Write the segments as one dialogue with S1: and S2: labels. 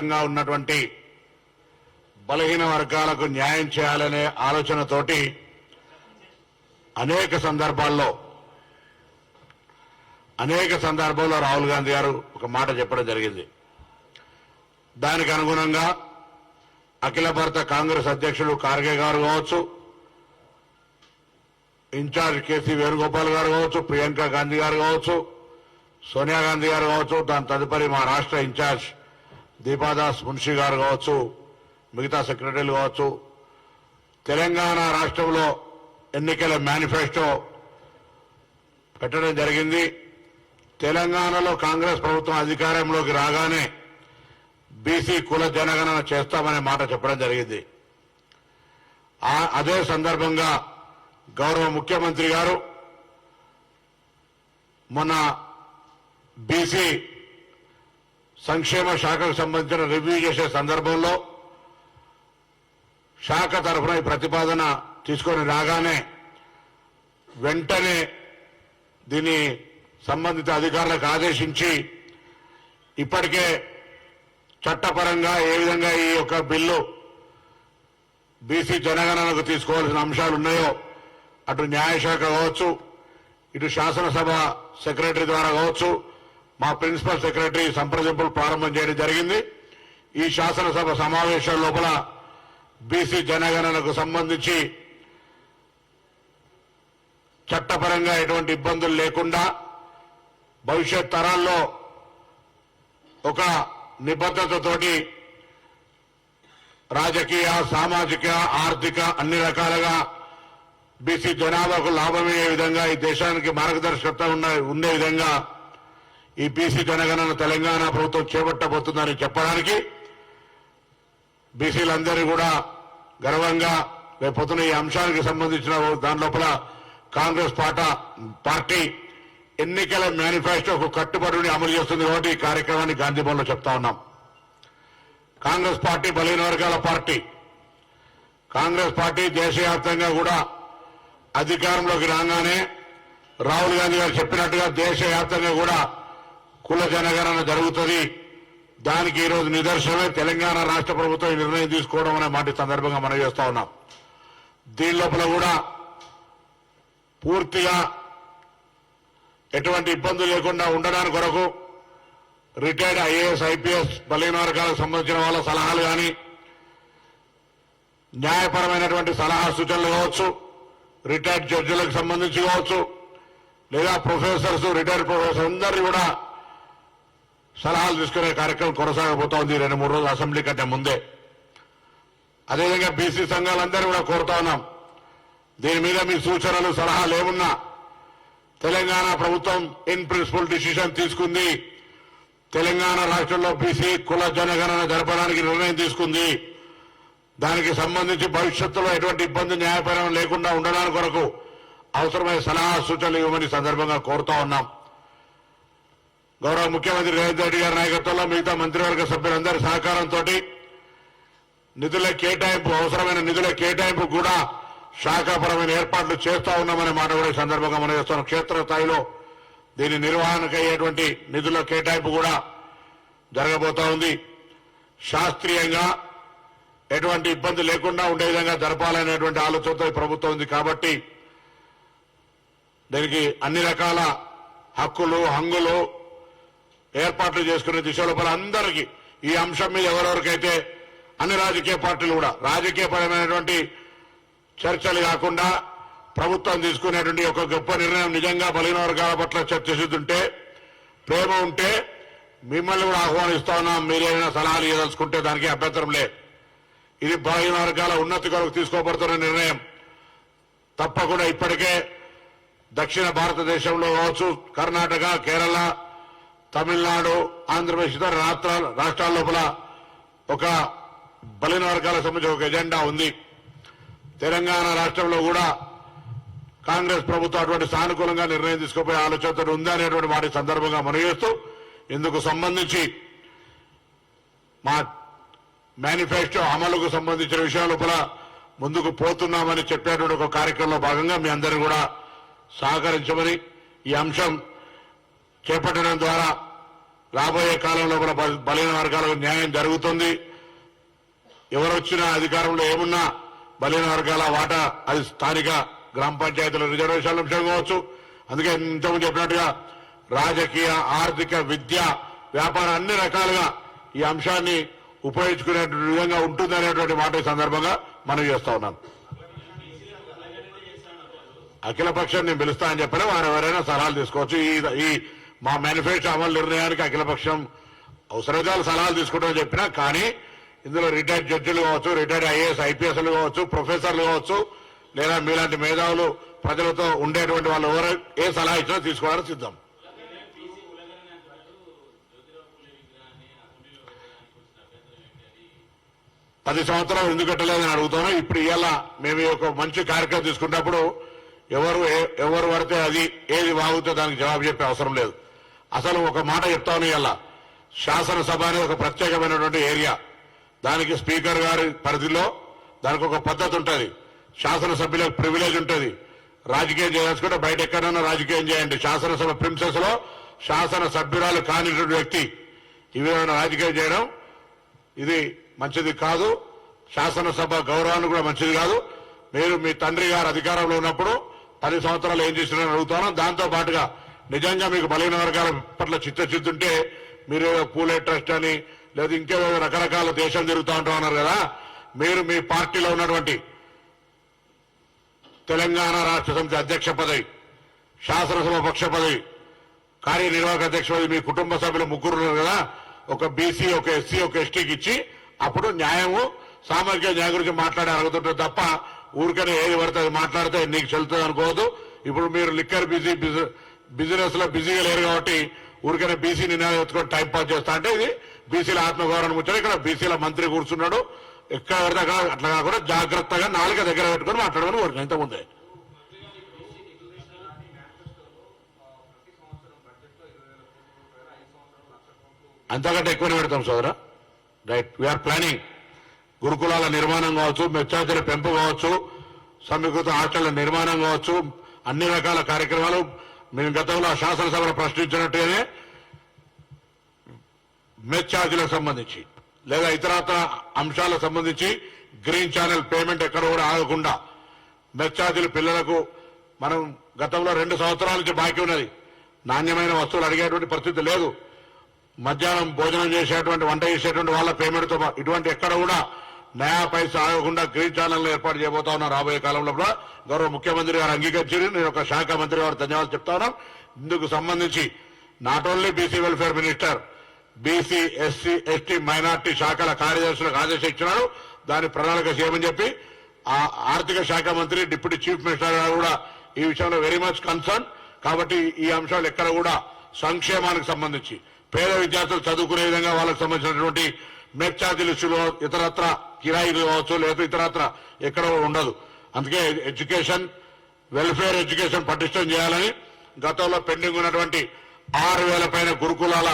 S1: దేశవ్యాప్తంగా ఉన్నటువంటి బలహీన వర్గాలకు న్యాయం చేయాలనే ఆలోచనతోటి అనేక సందర్భాల్లో రాహుల్ గాంధీ గారు ఒక మాట చెప్పడం జరిగింది. దానికి అనుగుణంగా అఖిల భారత కాంగ్రెస్ అధ్యక్షుడు ఖార్గే గారు కావచ్చు, ఇన్ఛార్జ్ కేసీ వేణుగోపాల్ గారు కావచ్చు, ప్రియాంక గాంధీ గారు కావచ్చు, సోనియా గాంధీ గారు కావచ్చు, దాని తదుపరి మా రాష్ట్ర ఇన్ఛార్జ్ దీపాదాస్ మున్షి గారు కావచ్చు, మిగతా సెక్రటరీలు కావచ్చు, తెలంగాణ రాష్ట్రంలో ఎన్నికల మేనిఫెస్టో పెట్టడం జరిగింది. తెలంగాణలో కాంగ్రెస్ ప్రభుత్వం అధికారంలోకి రాగానే బీసీ కుల జనగణన చేస్తామనే మాట చెప్పడం జరిగింది. అదే సందర్భంగా గౌరవ ముఖ్యమంత్రి గారు మొన్న బీసీ సంక్షేమ శాఖకు సంబంధించిన రివ్యూ చేసే సందర్భంలో శాఖ తరఫున ఈ ప్రతిపాదన తీసుకొని రాగానే వెంటనే దీన్ని సంబంధిత అధికారులకు ఆదేశించి ఇప్పటికే చట్టపరంగా ఏ విధంగా ఈ యొక్క బిల్లు బీసీ జనగణనకు తీసుకోవాల్సిన అంశాలు ఉన్నాయో అటు న్యాయశాఖ కావచ్చు, ఇటు శాసనసభ సెక్రటరీ ద్వారా కావచ్చు, మా ప్రిన్సిపల్ సెక్రటరీ సంప్రదింపులు ప్రారంభం చేయడం జరిగింది. ఈ శాసనసభ సమావేశాల లోపల బీసీ జనగణనకు సంబంధించి చట్టపరంగా ఎటువంటి ఇబ్బందులు లేకుండా భవిష్యత్ తరాల్లో ఒక నిబద్ధతతోటి రాజకీయ, సామాజిక, ఆర్థిక అన్ని రకాలుగా బీసీ జనాభాకు లాభమయ్యే విధంగా ఈ దేశానికి మార్గదర్శకత్వం ఉండే విధంగా ఈ బీసీ జనగణన తెలంగాణ ప్రభుత్వం చేపట్టబోతుందని చెప్పడానికి బీసీలందరూ కూడా గర్వంగా రేపొద్దున ఈ అంశానికి సంబంధించిన దాని లోపల కాంగ్రెస్ పార్టీ ఎన్నికల మేనిఫెస్టోకు కట్టుబడి అమలు చేస్తుంది కాబట్టి ఈ కార్యక్రమాన్ని గాంధీభవన్లో చెప్తా ఉన్నాం. కాంగ్రెస్ పార్టీ బలహీన వర్గాల పార్టీ. కాంగ్రెస్ పార్టీ దేశవ్యాప్తంగా కూడా అధికారంలోకి రాగానే రాహుల్ గాంధీ గారు చెప్పినట్టుగా దేశవ్యాప్తంగా కూడా కుల జనగణన జరుగుతుంది. దానికి ఈరోజు నిదర్శనమే తెలంగాణ రాష్ట్ర ప్రభుత్వం ఈ నిర్ణయం తీసుకోవడం అనే మాట సందర్భంగా మనం చేస్తా ఉన్నాం. దీని లోపల కూడా పూర్తిగా ఎటువంటి ఇబ్బందులు లేకుండా ఉండడానికి కొరకు రిటైర్డ్ ఐఏఎస్, ఐపీఎస్ బలహీన వర్గాలకు సంబంధించిన వాళ్ళ సలహాలు కానీ, న్యాయపరమైనటువంటి సలహా సూచనలు కావచ్చు, రిటైర్డ్ జడ్జిలకు సంబంధించి కావచ్చు, లేదా ప్రొఫెసర్స్, రిటైర్డ్ ప్రొఫెసర్స్ అందరినీ కూడా సలహాలు తీసుకునే కార్యక్రమం కొనసాగబోతా ఉంది 2-3 రోజులు అసెంబ్లీ కంటే ముందే. అదేవిధంగా బీసీ సంఘాలందరూ కూడా కోరుతా ఉన్నాం, దీని మీద మీ సూచనలు, సలహాలు ఏమున్నా తెలంగాణ ప్రభుత్వం ఇన్ ప్రిన్సిపల్ డిసిషన్ తీసుకుంది. తెలంగాణ రాష్ట్రంలో బీసీ కుల జనగణన జరపడానికి నిర్ణయం తీసుకుంది. దానికి సంబంధించి భవిష్యత్తులో ఎటువంటి ఇబ్బంది, న్యాయపరం లేకుండా ఉండడానికి కొరకు అవసరమైన సలహా సూచనలు ఇవ్వమని సందర్భంగా కోరుతా ఉన్నాం. గౌరవ ముఖ్యమంత్రి రేవంత్ రెడ్డి గారి నాయకత్వంలో మిగతా మంత్రివర్గ సభ్యులందరి సహకారంతో నిధుల కేటాయింపు, అవసరమైన నిధుల కేటాయింపు కూడా శాఖాపరమైన ఏర్పాట్లు చేస్తా ఉన్నామనే మాట కూడా ఈ సందర్భంగా మనం చేస్తున్నాం. క్షేత్రస్థాయిలో దీని నిర్వహణకు అయ్యేటువంటి నిధుల కేటాయింపు కూడా జరగబోతా ఉంది. శాస్త్రీయంగా ఎటువంటి ఇబ్బంది లేకుండా ఉండే విధంగా జరపాలనేటువంటి ఆలోచనతో ఈ ప్రభుత్వం ఉంది. కాబట్టి దీనికి అన్ని రకాల హక్కులు, హంగులు ఏర్పాట్లు చేసుకునే దిశలో అందరికీ ఈ అంశం మీద ఎవరెవరికైతే అన్ని రాజకీయ పార్టీలు కూడా రాజకీయపరమైనటువంటి చర్చలు కాకుండా ప్రభుత్వం తీసుకునేటువంటి ఒక గొప్ప నిర్ణయం నిజంగా బలహీన వర్గాల పట్ల చర్చిస్తుంటే, ప్రేమ ఉంటే మిమ్మల్ని కూడా ఆహ్వానిస్తా ఉన్నాం. మీరేమైనా సలహాలు ఇవ్వదలుచుకుంటే దానికి అభ్యంతరం లేదు. ఇది బలహీన వర్గాల ఉన్నతి కొరకు తీసుకోబడుతున్న నిర్ణయం. తప్పకుండా ఇప్పటికే దక్షిణ భారతదేశంలో కావచ్చు, కర్ణాటక, కేరళ, తమిళనాడు, ఆంధ్రప్రదేశ్ ఇతర రాష్ట్రాల లోపల ఒక బలహీన వర్గాలకు సంబంధించి ఒక ఎజెండా ఉంది. తెలంగాణ రాష్ట్రంలో కూడా కాంగ్రెస్ ప్రభుత్వం అటువంటి సానుకూలంగా నిర్ణయం తీసుకోపోయే ఆలోచనతో ఉంది అనేటువంటి వాటి సందర్భంగా మనం చేస్తూ ఇందుకు సంబంధించి మా మేనిఫెస్టో అమలుకు సంబంధించిన విషయాల లోపల ముందుకు పోతున్నామని చెప్పేటువంటి ఒక కార్యక్రమంలో భాగంగా మీ అందరూ కూడా సహకరించమని, ఈ అంశం చేపట్టడం ద్వారా రాబోయే కాలంలో కూడా బలహీన వర్గాలకు న్యాయం జరుగుతుంది. ఎవరు వచ్చినా అధికారంలో ఏమున్నా బలహీన వర్గాల వాటా అది స్థానిక గ్రామ పంచాయతీల రిజర్వేషన్ల అంశం కావచ్చు. అందుకే ఇంతకుముందు చెప్పినట్టుగా రాజకీయ, ఆర్థిక, విద్య, వ్యాపారం అన్ని రకాలుగా ఈ అంశాన్ని ఉపయోగించుకునే విధంగా ఉంటుందనేటువంటి మాట ఈ సందర్భంగా మనం చేస్తా ఉన్నాను. అఖిలపక్షం నేను పిలుస్తా అని చెప్పిన వారు ఎవరైనా సలహాలు తీసుకోవచ్చు. ఈ మా మేనిఫెస్టో అమలు నిర్ణయానికి అఖిలపక్షం అవసరమైతే సలహాలు తీసుకుంటామని చెప్పినా, కానీ ఇందులో రిటైర్డ్ జడ్జిలు కావచ్చు, రిటైర్డ్ ఐఏఎస్ ఐపీఎస్లు కావచ్చు, ప్రొఫెసర్లు కావచ్చు, లేదా మీలాంటి మేధావులు ప్రజలతో ఉండేటువంటి వాళ్ళు ఎవరు ఏ సలహా ఇచ్చినా తీసుకోవడానికి సిద్ధం. పది సంవత్సరాలు ఎందుకు కట్టలేదని అడుగుతాను. ఇప్పుడు ఇవాళ మేము ఒక మంచి కార్యక్రమం తీసుకున్నప్పుడు ఎవరు పడితే అది ఏది వాగుతో దానికి జవాబు చెప్పే అవసరం లేదు. అసలు ఒక మాట చెప్తాను, ఇవాళ శాసనసభ అనేది ఒక ప్రత్యేకమైనటువంటి ఏరియా. దానికి స్పీకర్ గారి పరిధిలో దానికి ఒక పద్ధతి ఉంటుంది. శాసనసభ్యులకు ప్రివిలేజ్ ఉంటుంది. రాజకీయం చేయదలుచుకుంటే బయట ఎక్కడైనా రాజకీయం చేయండి. శాసనసభ ప్రిన్సెస్ లో శాసనసభ్యురాలు కానిటువంటి వ్యక్తి ఈ విధమైన రాజకీయం చేయడం ఇది మంచిది కాదు. శాసనసభ గౌరవాన్ని కూడా మంచిది కాదు. మీరు మీ తండ్రి గారు అధికారంలో ఉన్నప్పుడు 10 సంవత్సరాలు ఏం చేసినారని అడుగుతాను. దాంతో పాటుగా నిజంగా మీకు బలహీన వర్గాల పట్ల చిత్తశుద్ధి మీరు పూలే ట్రస్ట్ అని లేదా ఇంకేదో రకరకాల దేశం తిరుగుతూ ఉంటా ఉన్నారు కదా, మీరు మీ పార్టీలో ఉన్నటువంటి తెలంగాణ రాష్ట్ర సమితి అధ్యక్ష పదవి, శాసనసభ పక్ష పదవి, కార్యనిర్వాహక అధ్యక్ష పదవి మీ కుటుంబ సభ్యులు ముగ్గురు ఉన్నారు కదా, ఒక బీసీ, ఒక ఎస్సీ, ఒక ఎస్టీకి ఇచ్చి అప్పుడు న్యాయము, సామాజిక న్యాయం గురించి మాట్లాడే అడుగుతుంటారు తప్ప ఊరికనే ఏది పడుతుంది మాట్లాడితే నీకు చెల్లుతుంది అనుకోవద్దు. ఇప్పుడు మీరు లిక్కర్ బిజినెస్ లో బిజీగా లేరు కాబట్టి ఊరికనే బీసీ నినాదం ఎత్తుకొని టైం పాస్ చేస్తా అంటే ఇది బీసీల ఆత్మగౌరవం వచ్చారు. ఇక్కడ బీసీల మంత్రి కూర్చున్నాడు. ఎక్కడ పడితే అక్కడ అట్లా కాకుండా జాగ్రత్తగా నాలుక దగ్గర పెట్టుకుని మాట్లాడమని కోరిక ఇంతకుముందే. అంతకంటే ఎక్కువనే పెడతాం సోదరా. Right, we are planning. గురుకులాల నిర్మాణం కావచ్చు, మెచ్చార్జీల పెంపు కావచ్చు, సమీకృత హాస్టళ్ల నిర్మాణం కావచ్చు, అన్ని రకాల కార్యక్రమాలు మేము గతంలో శాసనసభలో ప్రశ్నించినట్టుగానే మెచ్చార్జీలకు సంబంధించి లేదా ఇతరత్ర అంశాలకు సంబంధించి గ్రీన్ ఛానల్ పేమెంట్ ఎక్కడ కూడా ఆగకుండా మెచ్చార్జీలు పిల్లలకు మనం గతంలో 2 సంవత్సరాల నుంచి బాకీ ఉన్నది. నాణ్యమైన వస్తువులు అడిగేటువంటి పరిస్థితి లేదు. మధ్యాహ్నం భోజనం చేసేటువంటి, వంట చేసేటువంటి వాళ్ళ పేమెంట్తో ఇటువంటి ఎక్కడ కూడా నయా పైసా ఆగకుండా గ్రీన్ ఛానల్ ఏర్పాటు చేయబోతా ఉన్నాం. రాబోయే కాలంలో కూడా గౌరవ ముఖ్యమంత్రి గారు అంగీకరించారు. నేను ఒక శాఖ మంత్రి గారు ధన్యవాదాలు చెప్తా ఉన్నాం. ఇందుకు సంబంధించి not only BC welfare minister, BC, SC, ST, minority శాఖల కార్యదర్శులకు ఆదేశం ఇచ్చినారు. దాని ప్రణాళిక చేయమని చెప్పి ఆ ఆర్థిక శాఖ మంత్రి, డిప్యూటీ చీఫ్ మినిస్టర్ గారు కూడా ఈ విషయంలో వెరీ మచ్ కన్సర్న్. కాబట్టి ఈ అంశాలు ఎక్కడ కూడా సంక్షేమానికి సంబంధించి పేద విద్యార్థులు చదువుకునే విధంగా వాళ్ళకు సంబంధించినటువంటి మెచ్చార్జీలు ఇష్యూలో ఇతరత్ర కిరాయిలు కావచ్చు లేదా ఇతరత్ర ఎక్కడ ఉండదు. అందుకే ఎడ్యుకేషన్, వెల్ఫేర్ ఎడ్యుకేషన్ పటిష్టం చేయాలని గతంలో పెండింగ్ ఉన్నటువంటి 6,000 పైన గురుకులాల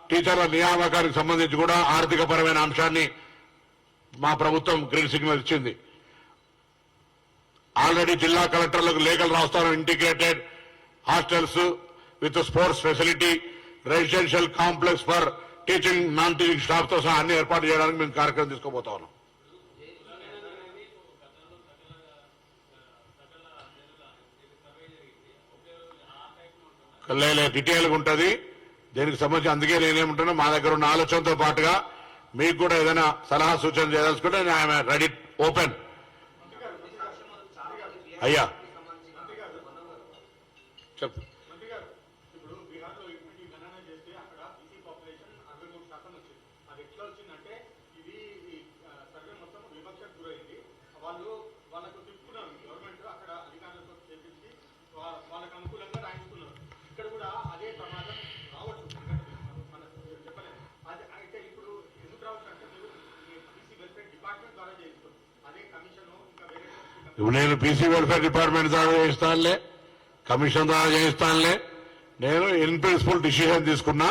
S1: టీచర్ల నియామకానికి సంబంధించి కూడా ఆర్థిక పరమైన అంశాన్ని మా ప్రభుత్వం గ్రీన్ సిగ్నల్ ఇచ్చింది. ఆల్రెడీ జిల్లా కలెక్టర్లకు లేఖలు రాస్తాను. Integrated hostels with sports facility, residential complex for teaching, non teaching staff తో సహా అన్ని ఏర్పాటు చేయడానికి మేము కార్యక్రమం తీసుకోబోతా ఉన్నాం. డీటెయిల్ గా ఉంటుంది దీనికి సంబంధించి. అందుకే నేనేమంటున్నా, మా దగ్గర ఉన్న ఆలోచనతో పాటుగా మీకు కూడా ఏదైనా సలహా సూచన చేయదలుచుకుంటే ఐఎమ్ రెడీ, ఓపెన్. అయ్యా చెప్పు. నేను బీసీ వెల్ఫేర్ డిపార్ట్మెంట్ ద్వారా చేయిస్తానులే, కమిషన్ ద్వారా చేయిస్తానులే. నేను ఇన్ ప్రిన్సిపల్ డిసిషన్ తీసుకున్నా.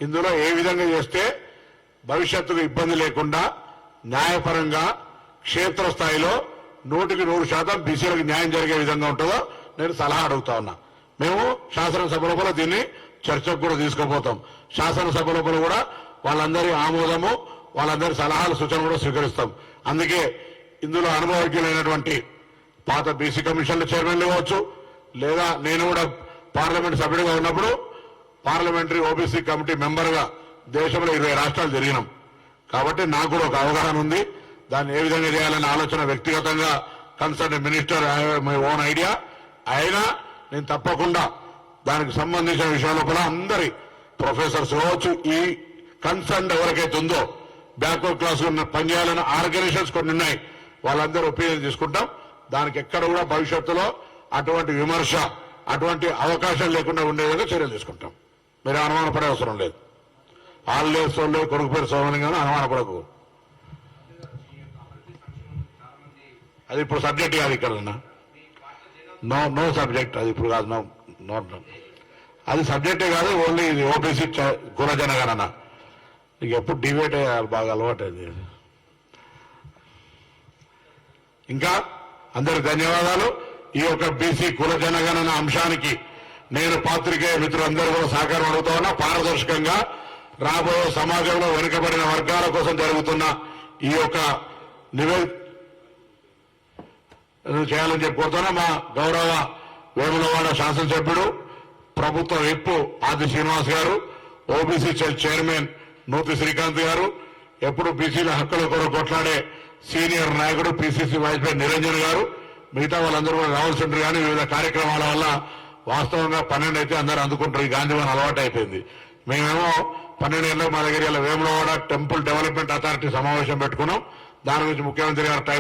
S1: ఇందులో ఏ విధంగా చేస్తే భవిష్యత్తుకు ఇబ్బంది లేకుండా న్యాయపరంగా క్షేత్రస్థాయిలో 100% బీసీలకు న్యాయం జరిగే విధంగా ఉంటుందో నేను సలహా అడుగుతా ఉన్నా. మేము శాసనసభ లోపల దీన్ని చర్చకు కూడా తీసుకోబోతాం. శాసనసభ లోపల కూడా వాళ్ళందరి ఆమోదము, వాళ్ళందరి సలహాలు, సూచనలు కూడా స్వీకరిస్తాం. అందుకే ఇందులో అనుభవజ్ఞులైనటువంటి పాత బీసీ కమిషన్ల చైర్మన్లు కావచ్చు, లేదా నేను కూడా పార్లమెంట్ సభ్యుడిగా ఉన్నప్పుడు పార్లమెంటరీ ఓబీసీ కమిటీ మెంబర్గా దేశంలో 20 రాష్ట్రాలు తిరిగినాం. కాబట్టి నాకు కూడా ఒక అవగాహన ఉంది. దాన్ని ఏ విధంగా చేయాలనే ఆలోచన వ్యక్తిగతంగా concern minister my own idea అయినా నేను తప్పకుండా దానికి సంబంధించిన విషయాల్లో కూడా అందరి ప్రొఫెసర్స్ కావచ్చు, ఈ కన్సర్న్ ఎవరికైతే ఉందో బ్యాక్వర్డ్ క్లాస్ పనిచేయాలని ఆర్గనైజేషన్స్ కొన్ని ఉన్నాయి, వాళ్ళందరూ ఒపీనియన్ తీసుకుంటాం. దానికి ఎక్కడ కూడా భవిష్యత్తులో అటువంటి విమర్శ, అటువంటి అవకాశం లేకుండా ఉండే విధంగా చర్యలు తీసుకుంటాం. మీరు అనుమానపడే అవసరం లేదు. ఆల్లేదు సోలేదు కొడుకు పేరు సోమని కానీ అనుమానపడకు. అది ఇప్పుడు సబ్జెక్ట్ కాదు ఇక్కడ. నో సబ్జెక్ట్ అది ఇప్పుడు కాదు. నో అది సబ్జెక్టే కాదు. ఓన్లీ ఇది ఓబీసీ కుల జనగణన. నీకు ఎప్పుడు డిబేట్ అయ్యాలి, బాగా అలవాటు అది. ఇంకా అందరికి ధన్యవాదాలు. ఈ యొక్క బీసీ కుల జనగణన అంశానికి నేను పాత్రికేయ మిత్రులందరూ కూడా సహకారం అడుగుతా ఉన్నా. పారదర్శకంగా రాబోయే సమాజంలో వెనుకబడిన వర్గాల కోసం జరుగుతున్న ఈ యొక్క నివేదిక చేయాలని చెప్పి కోరుతున్నా. మా గౌరవ వేములవాడ శాసనసభ్యుడు, ప్రభుత్వ విప్ ఆది శ్రీనివాస్ గారు, ఓబీసీ చైర్మన్ నూతి శ్రీకాంత్ గారు, ఎప్పుడు బీసీల హక్కుల కొరకు కొట్లాడే సీనియర్ నాయకుడు పిసిసి వైస్ ప్రెసిడెంట్ నిరంజన్ గారు, మిగతా వాళ్ళందరూ కూడా రావాల్సి ఉంటారు. కానీ వివిధ కార్యక్రమాల వల్ల వాస్తవంగా 12 అయితే అందరూ అందుకుంటారు. ఈ గాంధీవన్ అలవాటు అయిపోయింది. మేమేమో 12 ఏళ్ళలో మా దగ్గర వేములవాడ టెంపుల్ డెవలప్మెంట్ అథారిటీ సమావేశం పెట్టుకున్నాం. దాని గురించి ముఖ్యమంత్రి గారు